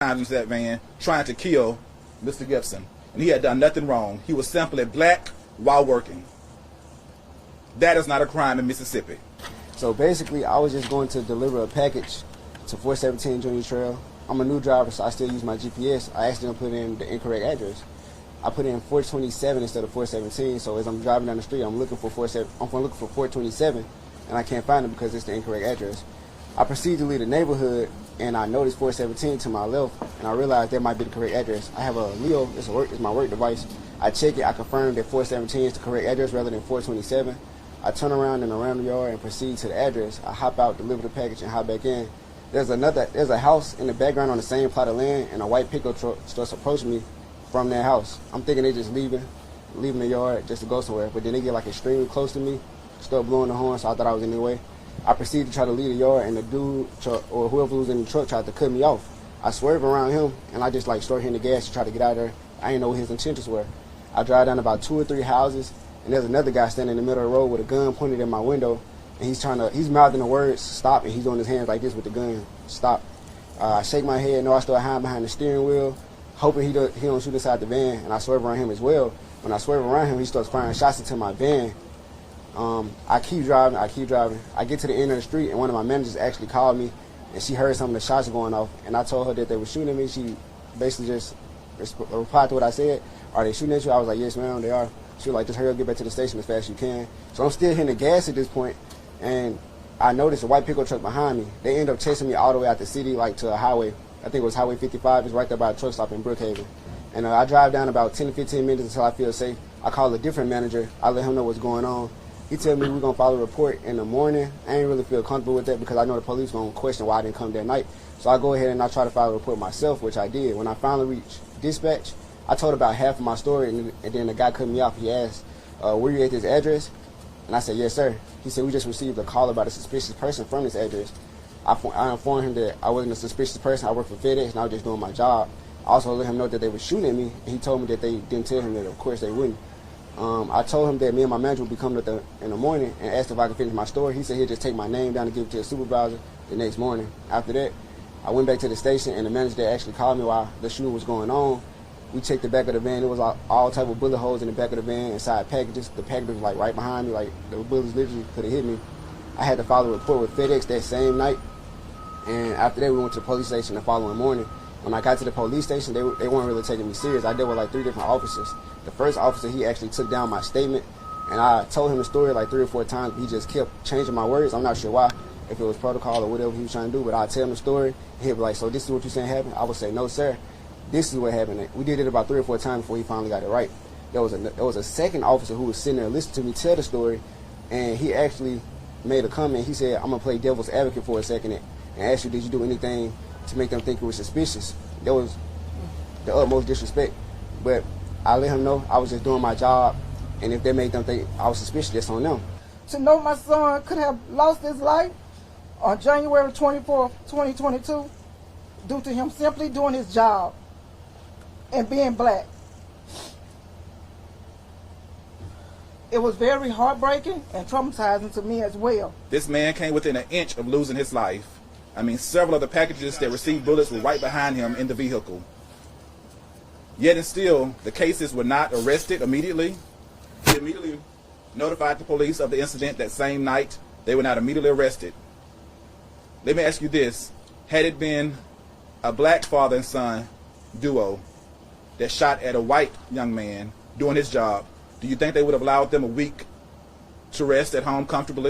into that van trying to kill Mr. Gibson. And he had done nothing wrong. He was simply black while working. That is not a crime in Mississippi. So basically, I was just going to deliver a package to 417 Junior Trail. I'm a new driver, so I still use my GPS. I accidentally put in the incorrect address. I put in 427 instead of 417. So as I'm driving down the street, I'm looking for 427, and I can't find it because it's the incorrect address. I proceed to leave the neighborhood, and I noticed 417 to my left, and I realized that might be the correct address. I have a Leo, it's my work device. I check it, I confirm that 417 is the correct address rather than 427. I turn around in the random yard and proceed to the address. I hop out, deliver the package, and hop back in. There's a house in the background on the same plot of land, and a white pickup truck starts approaching me from that house. I'm thinking they just leaving the yard just to go somewhere, but then they get like extremely close to me, start blowing the horn, so I thought I was in their way. I proceeded to try to leave the yard, and the dude or whoever was in the truck tried to cut me off. I swerve around him, and I just like start hitting the gas to try to get out of there. I didn't know what his intentions were. I drive down about 2 or 3 houses, and there's another guy standing in the middle of the road with a gun pointed at my window, and he's mouthing the words "stop," and he's doing his hands like this with the gun, "stop." I shake my head, I start hiding behind the steering wheel, hoping he don't shoot inside the van, and I swerve around him as well. When I swerve around him, he starts firing shots into my van. I keep driving. I get to the end of the street, and one of my managers actually called me, and she heard some of the shots going off, and I told her that they were shooting at me. She basically just replied to what I said. "Are they shooting at you?" I was like, "Yes, ma'am, they are." She was like, "Just hurry up, get back to the station as fast as you can." So I'm still hitting the gas at this point, and I noticed a white pickup truck behind me. They end up chasing me all the way out the city, like to a highway. I think it was Highway 55. It's right there by a truck stop in Brookhaven. And I drive down about 10 to 15 minutes until I feel safe. I call a different manager. I let him know what's going on. He tell me we're going to file a report in the morning. I ain't really feel comfortable with that because I know the police going to question why I didn't come that night. So I go ahead and I try to file a report myself, which I did. When I finally reached dispatch, I told about half of my story, and then the guy cut me off. He asked, "Were you at this address?" And I said, "Yes, sir." He said, "We just received a call about a suspicious person from this address." I informed him that I wasn't a suspicious person. I worked for FedEx, and I was just doing my job. I also let him know that they were shooting at me, and he told me that they didn't tell him that, of course, they wouldn't. I told him that me and my manager would be coming in the morning and asked if I could finish my story. He said he'd just take my name down and give it to the supervisor the next morning. After that, I went back to the station, and the manager there actually called me while the shooting was going on. We checked the back of the van. It was all type of bullet holes in the back of the van, inside packages. The package was like right behind me, like the bullets literally could have hit me. I had to file a report with FedEx that same night, and after that, we went to the police station the following morning. When I got to the police station, they weren't really taking me serious. I dealt with like 3 different officers. The first officer, he actually took down my statement, and I told him the story like 3 or 4 times, but he just kept changing my words. I'm not sure why, if it was protocol or whatever he was trying to do, but I'd tell him the story, and he'd be like, "So this is what you're saying happened?" I would say, "No, sir, this is what happened." We did it about 3 or 4 times before he finally got it right. There was a second officer who was sitting there listening to me tell the story, and he actually made a comment. He said, "I'm going to play devil's advocate for a second and ask you, did you do anything to make them think you were suspicious?" That was the utmost disrespect. But I let him know I was just doing my job, and if they made them think I was suspicious, that's on them. To know my son could have lost his life on January 24th, 2022, due to him simply doing his job and being black. It was very heartbreaking and traumatizing to me as well. This man came within an inch of losing his life. I mean, several of the packages that received bullets were right behind him in the vehicle. Yet and still, the cases were not arrested immediately. He immediately notified the police of the incident that same night. They were not immediately arrested. Let me ask you this. Had it been a black father and son duo that shot at a white young man doing his job, do you think they would have allowed them a week to rest at home comfortably?